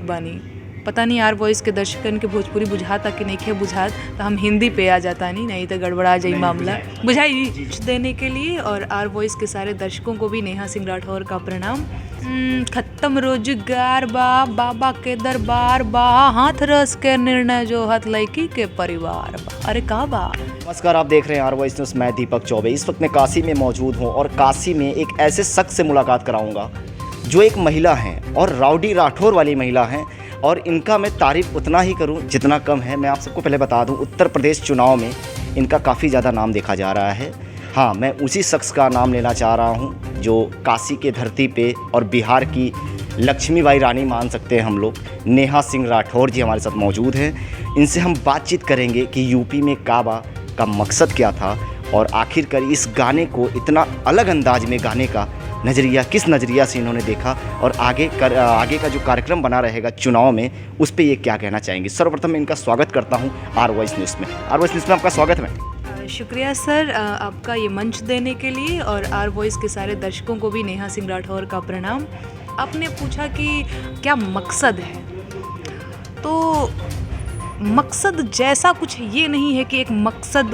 बानी। पता नहीं आर वॉइस के दर्शकन के भोजपुरी बुझाता कि नहीं बुझात, तो हम हिंदी पे आ जाता नहीं तो गड़बड़ा जाए मामला। बुझाई देने के लिए और आर वॉइस के सारे दर्शकों को भी नेहा सिंह राठौर का प्रणाम। खत्म रोजगार बा, बाबा के दरबार बा, हाथ रस के निर्णय जो हाथ लड़की के परिवार बा। अरे का बा। नमस्कार, आप देख रहे हैं आर वॉइस न्यूज़। मैं दीपक चौबे इस वक्त मैं काशी में मौजूद हूँ और काशी में एक ऐसे शख्स से मुलाकात कराऊंगा जो एक महिला हैं और राउडी राठौर वाली महिला हैं, और इनका मैं तारीफ़ उतना ही करूं जितना कम है। मैं आप सबको पहले बता दूं, उत्तर प्रदेश चुनाव में इनका काफ़ी ज़्यादा नाम देखा जा रहा है। हाँ, मैं उसी शख्स का नाम लेना चाह रहा हूं जो काशी के धरती पे और बिहार की लक्ष्मीबाई रानी मान सकते हैं हम लोग। नेहा सिंह राठौर जी हमारे साथ मौजूद हैं। इनसे हम बातचीत करेंगे कि यूपी में काबा का मकसद क्या था और आखिरकार इस गाने को इतना अलग अंदाज में गाने का नज़रिया किस नज़रिया से इन्होंने देखा, और आगे का जो कार्यक्रम बना रहेगा चुनाव में उस पर ये क्या कहना चाहेंगे। सर्वप्रथम मैं इनका स्वागत करता हूँ आर वॉइस न्यूज़ में। आर वॉइस न्यूज़ में आपका स्वागत है। शुक्रिया सर आपका ये मंच देने के लिए, और आर वॉइस के सारे दर्शकों को भी नेहा सिंह राठौर का प्रणाम। आपने पूछा कि क्या मकसद है, तो मकसद जैसा कुछ ये नहीं है कि एक मकसद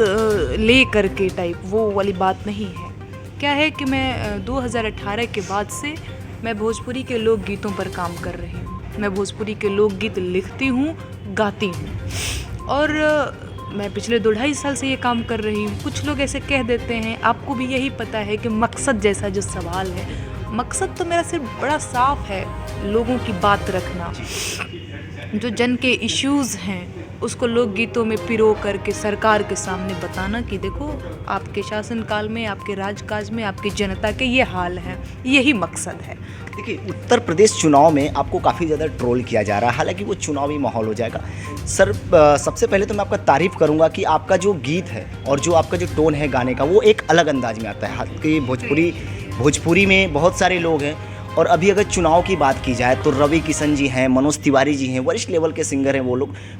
ले करके टाइप वो वाली बात नहीं है। क्या है कि मैं 2018 के बाद से मैं भोजपुरी के लोकगीतों पर काम कर रही हूँ। मैं भोजपुरी के लोकगीत लिखती हूँ, गाती हूँ, और मैं पिछले 2-2.5 साल से ये काम कर रही हूँ। कुछ लोग ऐसे कह देते हैं, आपको भी यही पता है कि मकसद जैसा जो सवाल है, मकसद तो मेरा सिर्फ बड़ा साफ है, लोगों की बात रखना, जो जन के इश्यूज़ हैं उसको लोकगीतों में पिरो करके सरकार के सामने बताना कि देखो आपके शासनकाल में, आपके राजकाज में आपकी जनता के ये हाल है। यही मकसद है। देखिए, उत्तर प्रदेश चुनाव में आपको काफ़ी ज़्यादा ट्रोल किया जा रहा है, हालांकि वो चुनावी माहौल हो जाएगा। सर, सबसे पहले तो मैं आपका तारीफ़ करूंगा कि आपका जो गीत है और जो आपका जो टोन है गाने का वो एक अलग अंदाज में आता है। हालांकि भोजपुरी में बहुत सारे लोग हैं, और अभी अगर चुनाव की बात की जाए तो रवि किशन जी हैं, मनोज तिवारी जी हैं, वरिष्ठ लेवल के सिंगर हैं,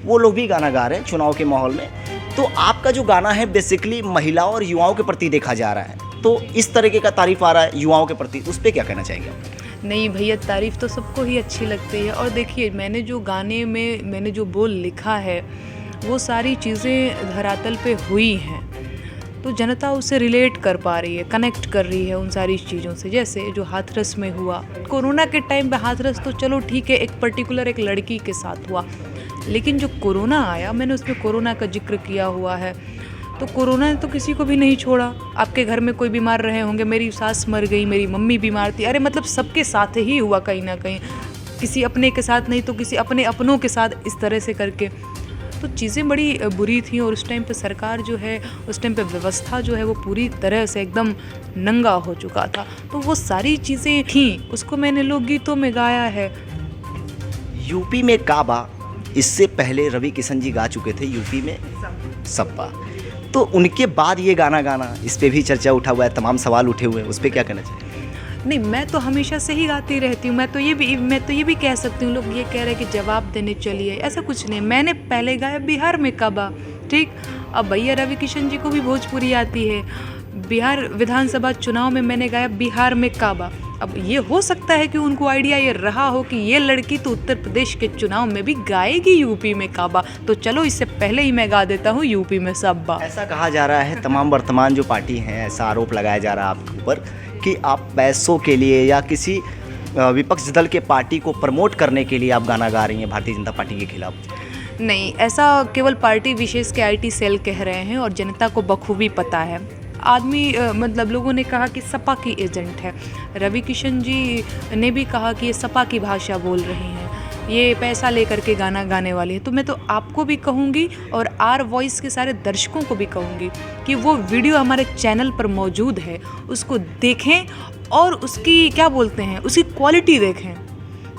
वो लोग भी गाना गा रहे हैं चुनाव के माहौल में। तो आपका जो गाना है बेसिकली महिलाओं और युवाओं के प्रति देखा जा रहा है, तो इस तरीके का तारीफ आ रहा है युवाओं के प्रति, उस पर क्या कहना चाहेंगे आप? नहीं भैया, तारीफ़ तो सबको ही अच्छी लगती है। और देखिए, मैंने जो गाने में मैंने जो बोल लिखा है वो सारी चीज़ें धरातल पे हुई हैं, तो जनता उससे रिलेट कर पा रही है, कनेक्ट कर रही है उन सारी चीज़ों से। जैसे जो हाथरस में हुआ, कोरोना के टाइम पे हाथरस तो चलो ठीक है, एक पर्टिकुलर एक लड़की के साथ हुआ, लेकिन जो कोरोना आया मैंने उसमें कोरोना का जिक्र किया हुआ है। तो कोरोना ने तो किसी को भी नहीं छोड़ा। आपके घर में कोई बीमार रहे होंगे, मेरी सास मर गई, मेरी मम्मी बीमार थी, अरे मतलब सबके साथ ही हुआ कहीं ना कहीं, किसी अपने के साथ नहीं तो किसी अपने अपनों के साथ, इस तरह से करके। तो चीज़ें बड़ी बुरी थी, और उस टाइम पे सरकार जो है, उस टाइम पे व्यवस्था जो है वो पूरी तरह से एकदम नंगा हो चुका था। तो वो सारी चीज़ें थी, उसको मैंने लोकगीतों में गाया है। यूपी में काबा, इससे पहले रवि किशन जी गा चुके थे यूपी में सब्बा, तो उनके बाद ये गाना गाना, इस पर भी चर्चा उठा हुआ है, तमाम सवाल उठे हुए हैं, उस पर क्या कहना चाहिए? नहीं, मैं तो हमेशा से ही गाती रहती हूँ। मैं तो ये भी कह सकती हूँ, लोग ये कह रहे हैं कि जवाब देने चलिए, ऐसा कुछ नहीं। मैंने पहले गाया बिहार में काबा, ठीक। अब भैया रवि किशन जी को भी भोजपुरी आती है, बिहार विधानसभा चुनाव में मैंने गाया बिहार में काबा। अब ये हो सकता है कि उनको आइडिया ये रहा हो कि ये लड़की तो उत्तर प्रदेश के चुनाव में भी गाएगी यूपी में काबा, तो चलो इससे पहले ही मैं गा देता हूँ यूपी में सब्बा। ऐसा कहा जा रहा है, तमाम वर्तमान जो पार्टी हैं, ऐसा आरोप लगाया जा रहा है आपके ऊपर कि आप पैसों के लिए या किसी विपक्ष दल के पार्टी को प्रमोट करने के लिए आप गाना गा रही हैं भारतीय जनता पार्टी के खिलाफ। नहीं, ऐसा केवल पार्टी विशेष के आईटी सेल कह रहे हैं, और जनता को बखूबी पता है। आदमी मतलब लोगों ने कहा कि सपा की एजेंट है, रवि किशन जी ने भी कहा कि ये सपा की भाषा बोल रही हैं, ये पैसा लेकर के गाना गाने वाली है। तो मैं तो आपको भी कहूँगी और आर वॉइस के सारे दर्शकों को भी कहूँगी कि वो वीडियो हमारे चैनल पर मौजूद है, उसको देखें और उसकी क्या बोलते हैं, उसकी क्वालिटी देखें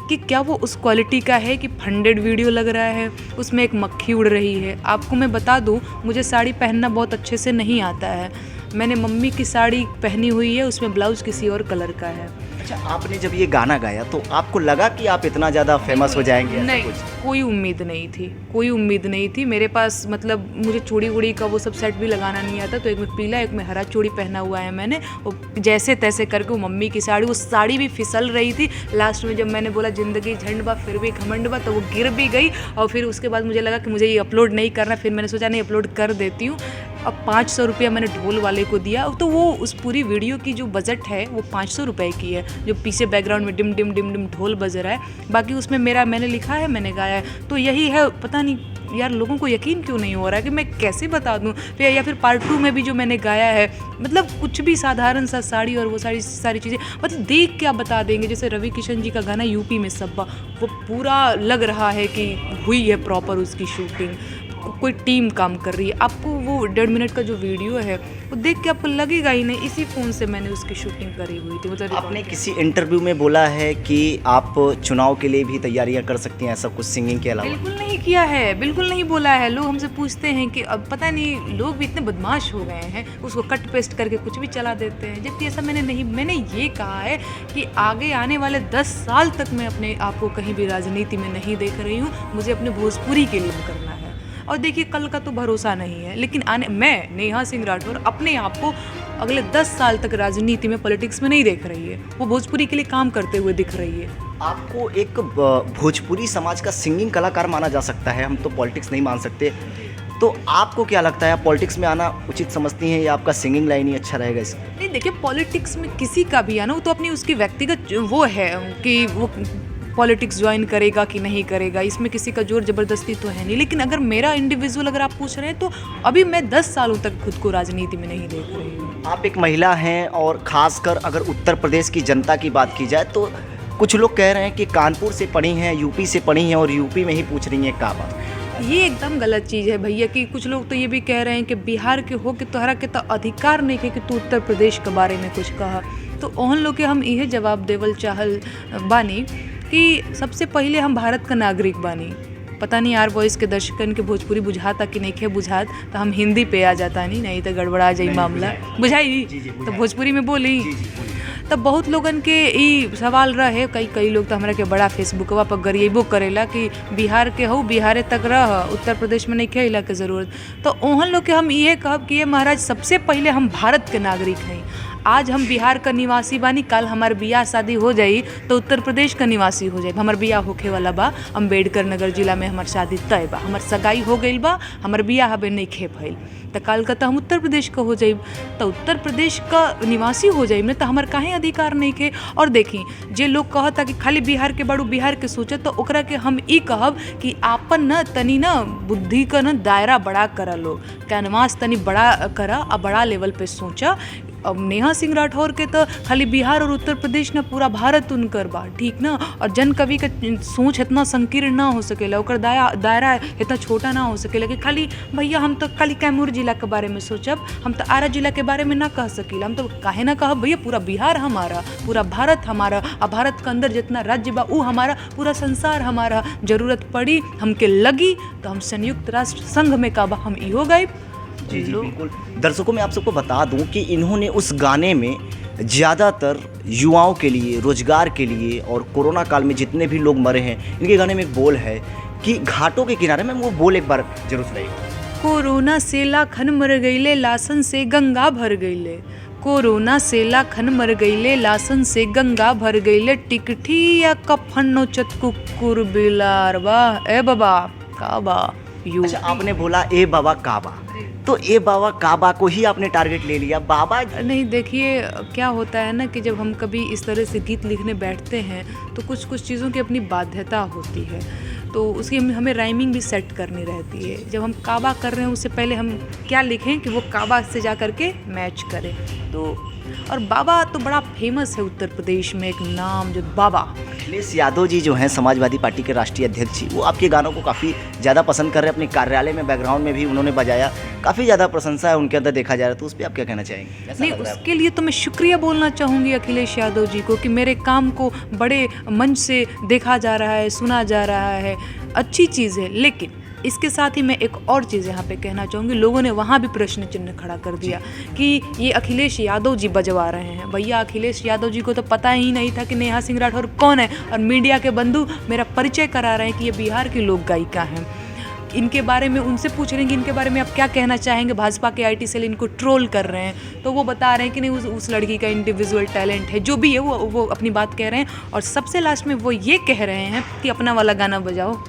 कि क्या वो उस क्वालिटी का है कि फंडेड वीडियो लग रहा है, उसमें एक मक्खी उड़ रही है। आपको मैं बता दूँ, मुझे साड़ी पहनना बहुत अच्छे से नहीं आता है, मैंने मम्मी की साड़ी पहनी हुई है, उसमें ब्लाउज़ किसी और कलर का है। अच्छा, आपने जब ये गाना गाया तो आपको लगा कि आप इतना ज़्यादा फेमस हो जाएंगे? ऐसा नहीं, कुछ? कोई उम्मीद नहीं थी, कोई उम्मीद नहीं थी मेरे पास। मतलब मुझे चूड़ी वूड़ी का वो सब सेट भी लगाना नहीं आता, तो एक में पीला एक में हरा चूड़ी पहना हुआ है मैंने। और जैसे तैसे करके वो मम्मी की साड़ी, वो साड़ी भी फिसल रही थी। लास्ट में जब मैंने बोला ज़िंदगी झंड बा फिर भी घमंड बा, तो वो गिर भी गई। और फिर उसके बाद मुझे लगा कि मुझे ये अपलोड नहीं करना, फिर मैंने सोचा नहीं अपलोड कर देती हूँ। अब 500 रुपया मैंने ढोल वाले को दिया, तो वो उस पूरी वीडियो की जो बजट है वो 500 रुपये की है, जो पीछे बैकग्राउंड में डिम डिम डिम डिम ढोल बज रहा है। बाकी उसमें मैंने लिखा है, मैंने गाया है। तो यही है, पता नहीं यार लोगों को यकीन क्यों नहीं हो रहा है कि मैं कैसे बता दूं। फिर या फिर पार्ट 2 में भी जो मैंने गाया है, मतलब कुछ भी साधारण सा साड़ी और वो सारी चीज़ें, मतलब देख के आप बता देंगे। जैसे रवि किशन जी का गाना यूपी में सब्बा, वो पूरा लग रहा है कि हुई है प्रॉपर उसकी शूटिंग, कोई टीम काम कर रही है। आपको वो 1.5 मिनट का जो वीडियो है वो देख के आपको लगेगा ही नहीं। इसी फ़ोन से मैंने उसकी शूटिंग करी हुई थी। मतलब आपने किसी इंटरव्यू में बोला है कि आप चुनाव के लिए भी तैयारियां कर सकती हैं, ऐसा कुछ सिंगिंग के अलावा? बिल्कुल नहीं किया है, बिल्कुल नहीं बोला है। लोग हमसे पूछते हैं कि अब पता नहीं लोग भी इतने बदमाश हो गए हैं, उसको कट पेस्ट करके कुछ भी चला देते हैं, जबकि ऐसा मैंने ये कहा है कि आगे आने वाले 10 साल तक मैं अपने आप को कहीं भी राजनीति में नहीं देख रही हूँ। मुझे अपने भोजपुरी के लिए करना है। और देखिए कल का तो भरोसा नहीं है, लेकिन मैं नेहा सिंह राठौर अपने आप को अगले 10 साल तक राजनीति में, पॉलिटिक्स में नहीं देख रही है। वो भोजपुरी के लिए काम करते हुए दिख रही है। आपको एक भोजपुरी समाज का सिंगिंग कलाकार माना जा सकता है, हम तो पॉलिटिक्स नहीं मान सकते। तो आपको क्या लगता है, आप पॉलिटिक्स में आना उचित समझती हैं या आपका सिंगिंग लाइन ही अच्छा रहेगा इसमें? नहीं देखिए, पॉलिटिक्स में किसी का भी आना वो तो अपनी उसकी व्यक्तिगत वो है कि वो पॉलिटिक्स ज्वाइन करेगा कि नहीं करेगा, इसमें किसी का जोर ज़बरदस्ती तो है नहीं। लेकिन अगर मेरा इंडिविजुअल अगर आप पूछ रहे हैं तो अभी मैं 10 सालों तक खुद को राजनीति में नहीं देख रही हूँ। आप एक महिला हैं और ख़ासकर अगर उत्तर प्रदेश की जनता की बात की जाए तो कुछ लोग कह रहे हैं कि कानपुर से पढ़ी हैं, यूपी से पढ़ी हैं और यूपी में ही पूछ रही हैं काबा। ये एकदम गलत चीज़ है भैया। कि कुछ लोग तो ये भी कह रहे हैं कि बिहार के हो कि तोहरा के तो अधिकार नहीं है कि तू उत्तर प्रदेश के बारे में कुछ कहा। तो ओहन लोग के हम यह जवाब देवल चाहल बानी कि सबसे पहले हम भारत का नागरिक बानी। पता नहीं आर वॉइस के दर्शकन के भोजपुरी बुझाता कि नहीं खे बुझात, तो हम हिंदी पे आ जाता नहीं तो गड़बड़ा जाई मामला। बुझाई तो भोजपुरी में बोली। तब बहुत लोगन के ई सवाल रहे, कई लोग तो हमरा के बड़ा फेसबुकवा पर गरिएबो करेला कि बिहार के हो, बिहारे तक रह, उत्तर प्रदेश में नहीं खेला के ज़रूरत। तो ओहन लोग के हम ये कहब कि ये महाराज सबसे पहले हम भारत के नागरिक हैं। आज हम बिहार का निवासी बानी, कल हमार बियाह शादी हो जाई तो उत्तर प्रदेश का निवासी हो जाए। हमार बियाह होखे वाला बा, अम्बेडकर नगर जिला में हमार शादी तय बा, हमार सगाई हो गई बा, हमार बियाह हबे नहीं खे भइल, तो कल का तो हम उत्तर प्रदेश का हो जाइब, तो उत्तर प्रदेश का निवासी हो जाइब ना, तो हमार काहे अधिकार नहीं खे। और देखी जे लोग कहता कि खाली बिहार के बड़ू बिहार के सोचत, तो ओकरा के हम ई कहब कि आपन न तनी न बुद्धि का न दायरा बड़ा करा, लोग कैनवास तनी बड़ा करा और बड़ा लेवल पे सोचा। अब नेहा सिंह राठौर के तो खाली बिहार और उत्तर प्रदेश ना, पूरा भारत उनकर बा, ठीक ना। और जन कवि का सोच इतना संकीर्ण ना हो सकेला, ओकर दायरा इतना छोटा ना हो सकेला कि खाली भैया हम तो खाली कैमूर जिला के बारे में सोचब, हम तो आरा जिला के बारे में ना कह सकीला। हम तो काहे ना कहब भैया पूरा बिहार हमारा, पूरा भारत हमारा, और भारत के अंदर जितना राज्य बा वो हमारा, पूरा संसार हमारा। जरूरत पड़ी हमके लगी तो हम संयुक्त राष्ट्र संघ में का बा हम इहो गायब। जी बिल्कुल। दर्शकों में आप सबको बता दूं कि इन्होंने उस गाने में ज़्यादातर युवाओं के लिए, रोजगार के लिए और कोरोना काल में जितने भी लोग मरे हैं, इनके गाने में एक बोल है कि घाटों के किनारे में, वो बोल एक बार जरूर सुनाइए। कोरोना से लाखन मर गईले, लासन से गंगा भर गईले। कोरोना से लाखन मर गईले, लासन से गंगा भर गईले। टिकठी या कफन नोचत कुकुर बिलार बा। ए बाबा काबा यू। अच्छा, आपने बोला ए बाबा काबा, तो ए बाबा काबा को ही आपने टारगेट ले लिया। बाबा नहीं, देखिए क्या होता है ना कि जब हम कभी इस तरह से गीत लिखने बैठते हैं तो कुछ चीज़ों की अपनी बाध्यता होती है, तो उसकी हमें राइमिंग भी सेट करनी रहती है। जब हम काबा कर रहे हैं उससे पहले हम क्या लिखें कि वो काबा से जा कर के मैच करे। तो और बाबा तो बड़ा फेमस है उत्तर प्रदेश में, एक नाम जो बाबा अखिलेश यादव जी जो हैं समाजवादी पार्टी के राष्ट्रीय अध्यक्ष जी, वो आपके गानों को काफ़ी ज़्यादा पसंद कर रहे हैं। अपने कार्यालय में बैकग्राउंड में भी उन्होंने बजाया, काफ़ी ज़्यादा प्रशंसा है उनके अंदर देखा जा रहा है। तो उस पर आप क्या कहना चाहेंगे? नहीं, उसके लिए तो मैं शुक्रिया बोलना चाहूँगी अखिलेश यादव जी को कि मेरे काम को बड़े मंच से देखा जा रहा है, सुना जा रहा है, अच्छी चीज़ है। लेकिन इसके साथ ही मैं एक और चीज़ यहाँ पे कहना चाहूँगी, लोगों ने वहाँ भी प्रश्न चिन्ह खड़ा कर दिया कि ये अखिलेश यादव जी बजवा रहे हैं। भैया अखिलेश यादव जी को तो पता ही नहीं था कि नेहा सिंह राठौर कौन है, और मीडिया के बंधु मेरा परिचय करा रहे हैं कि ये बिहार की लोक गायिका हैं। इनके बारे में उनसे पूछ रहे हैं कि इनके बारे में आप क्या कहना चाहेंगे, भाजपा के आईटी सेल इनको ट्रोल कर रहे हैं, तो वो बता रहे हैं कि नहीं उस लड़की का इंडिविजुअल टैलेंट है, जो भी है वो अपनी बात कह रहे हैं। और सबसे लास्ट में वो ये कह रहे हैं कि अपना वाला गाना बजाओ,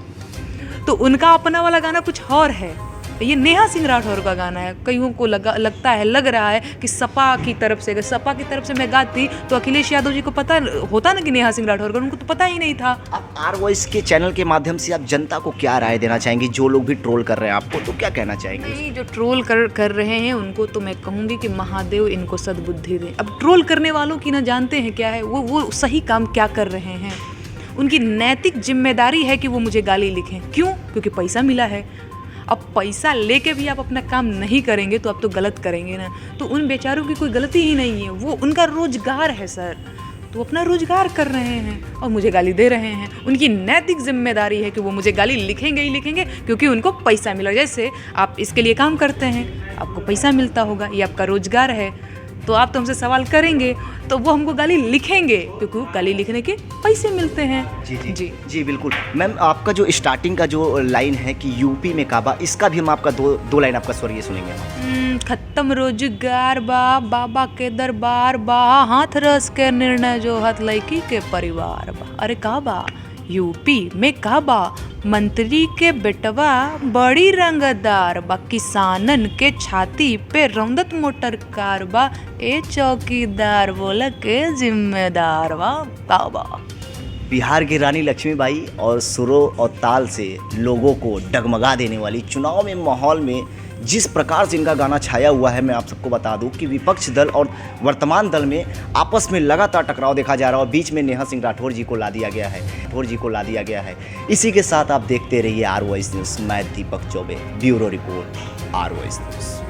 तो उनका अपना वाला गाना कुछ और है, ये नेहा सिंह राठौर का गाना है। कईयों को लग रहा है कि सपा की तरफ से, अगर सपा की तरफ से मैं गाती तो अखिलेश यादव जी को पता होता ना कि नेहा सिंह राठौर का, उनको तो पता ही नहीं था। आप आर वॉइस के चैनल के माध्यम से आप जनता को क्या राय देना चाहेंगी, जो लोग भी ट्रोल कर रहे हैं आपको, तो क्या कहना चाहेंगे? नहीं, जो ट्रोल कर रहे हैं उनको तो मैं कहूँगी कि महादेव इनको सद्बुद्धि दें। अब ट्रोल करने वालों की ना जानते हैं क्या है, वो सही काम क्या कर रहे हैं। उनकी नैतिक जिम्मेदारी है कि वो मुझे गाली लिखें। क्यों? क्योंकि पैसा मिला है। अब पैसा लेके भी आप अपना काम नहीं करेंगे तो आप तो गलत करेंगे ना। तो उन बेचारों की कोई गलती ही नहीं है, वो उनका रोजगार है सर, तो अपना रोजगार कर रहे हैं और मुझे गाली दे रहे हैं। उनकी नैतिक जिम्मेदारी है कि वो मुझे गाली लिखेंगे ही लिखेंगे, क्योंकि उनको पैसा मिला। जैसे आप इसके लिए काम करते हैं, आपको पैसा मिलता होगा, ये आपका रोजगार है, तो आप तो हमसे सवाल करेंगे तो वो हमको गाली लिखेंगे, क्योंकि गाली लिखने के पैसे मिलते हैं। जी जी जी जी बिल्कुल। मैम आपका जो स्टार्टिंग का जो लाइन है कि यूपी में काबा, इसका भी हम आपका दो लाइन आपका स्वर ये सुनेंगे। खत्म रोजगार बा, बाबा के दरबार बा, हाथ रस के निर्णय जो हाथ लड़की के परिवार बा। अरे काबा यूपी में काबा, मंत्री के बेटवा बड़ी रंगदार बा, किसानन के छाती पे रौंदत मोटर कार बा, ए चौकीदार बोला के जिम्मेदार बा काबा। बिहार की रानी लक्ष्मीबाई और सुरों और ताल से लोगों को डगमगा देने वाली चुनाव में माहौल में जिस प्रकार से इनका गाना छाया हुआ है, मैं आप सबको बता दूं कि विपक्ष दल और वर्तमान दल में आपस में लगातार टकराव देखा जा रहा है और बीच में नेहा सिंह राठौर जी को ला दिया गया है। इसी के साथ आप देखते रहिए आर वॉइस न्यूज़। मैं Deepak Chaubey, bureau report, R Voice news.